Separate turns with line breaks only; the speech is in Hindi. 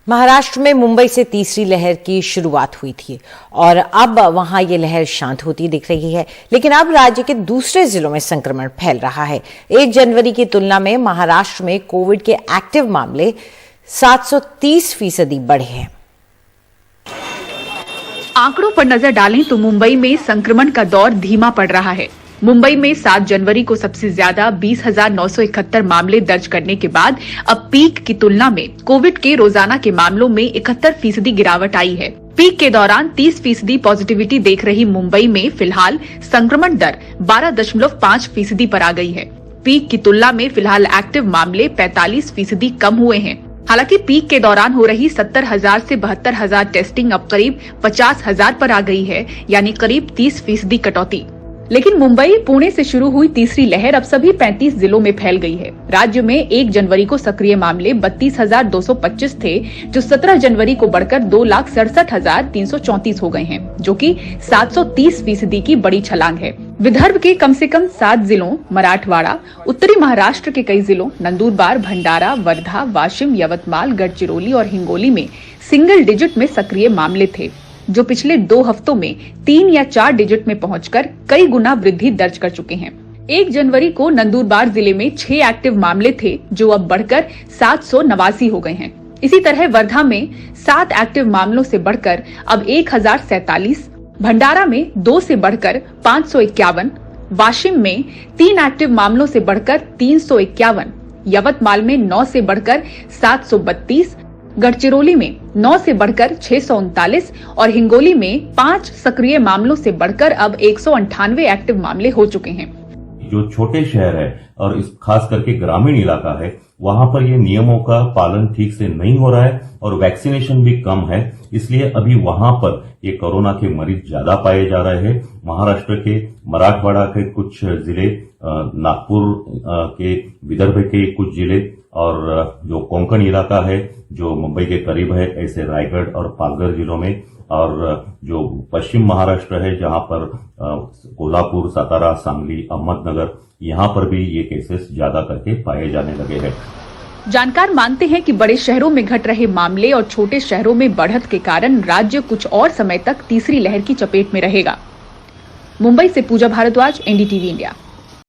महाराष्ट्र में मुंबई से तीसरी लहर की शुरुआत हुई थी और अब वहां ये लहर शांत होती दिख रही है, लेकिन अब राज्य के दूसरे जिलों में संक्रमण फैल रहा है। 1 जनवरी की तुलना में महाराष्ट्र में कोविड के एक्टिव मामले 730% बढ़े हैं।
आंकड़ों पर नजर डालें तो मुंबई में संक्रमण का दौर धीमा पड़ रहा है। मुंबई में 7 जनवरी को सबसे ज्यादा 20,971 मामले दर्ज करने के बाद अब पीक की तुलना में कोविड के रोजाना के मामलों में 71% गिरावट आई है। पीक के दौरान 30% पॉजिटिविटी देख रही मुंबई में फिलहाल संक्रमण दर 12.5% पर आ गई है। पीक की तुलना में फिलहाल एक्टिव मामले 45% कम हुए हैं। हालांकि पीक के दौरान हो रही 70,000 से 72,000 टेस्टिंग अब करीब 50,000 पर आ गई है, यानी करीब 30% कटौती। लेकिन मुंबई पुणे से शुरू हुई तीसरी लहर अब सभी 35 जिलों में फैल गई है। राज्य में 1 जनवरी को सक्रिय मामले 32,225 थे, जो 17 जनवरी को बढ़कर 2,67,334 हो गए हैं, जो कि 730% की बड़ी छलांग है। विदर्भ के कम से कम 7 जिलों मराठवाड़ा, उत्तरी महाराष्ट्र के कई जिलों नंदुरबार, भंडारा, वर्धा, वाशिम, यवतमाल, गढ़चिरौली और हिंगोली में सिंगल डिजिट में सक्रिय मामले थे, जो पिछले 2 हफ्तों में 3 या 4 डिजिट में पहुंचकर कई गुना वृद्धि दर्ज कर चुके हैं। 1 जनवरी को नंदुरबार जिले में 6 एक्टिव मामले थे, जो अब बढ़कर 789 हो गए हैं। इसी तरह वर्धा में 7 एक्टिव मामलों से बढ़कर अब 1047, भंडारा में 2 से बढ़कर 551, वाशिम में 3 एक्टिव मामलों से बढ़कर 351, यवतमाल में 9 से बढ़कर 732, गढ़चिरौली में 9 से बढ़कर 639 और हिंगोली में 5 सक्रिय मामलों से बढ़कर अब 198 एक्टिव मामले हो चुके हैं।
जो छोटे शहर है और इस खास करके ग्रामीण इलाका है, वहां पर ये नियमों का पालन ठीक से नहीं हो रहा है और वैक्सीनेशन भी कम है, इसलिए अभी वहां पर ये कोरोना के मरीज ज्यादा पाए जा रहे हैं। महाराष्ट्र के मराठवाड़ा के कुछ जिले, नागपुर के, विदर्भ के कुछ जिले और जो कोंकण इलाका है जो मुंबई के करीब है, ऐसे रायगढ़ और पालघर जिलों में, और जो पश्चिम महाराष्ट्र है जहां पर कोल्हापुर, सातारा, सांगली, अहमदनगर, यहां पर भी ये केसेस ज्यादा करके पाए जाने लगे हैं।
जानकार मानते हैं कि बड़े शहरों में घट रहे मामले और छोटे शहरों में बढ़त के कारण राज्य कुछ और समय तक तीसरी लहर की चपेट में रहेगा। मुंबई से पूजा भारद्वाज, एनडीटीवी इंडिया।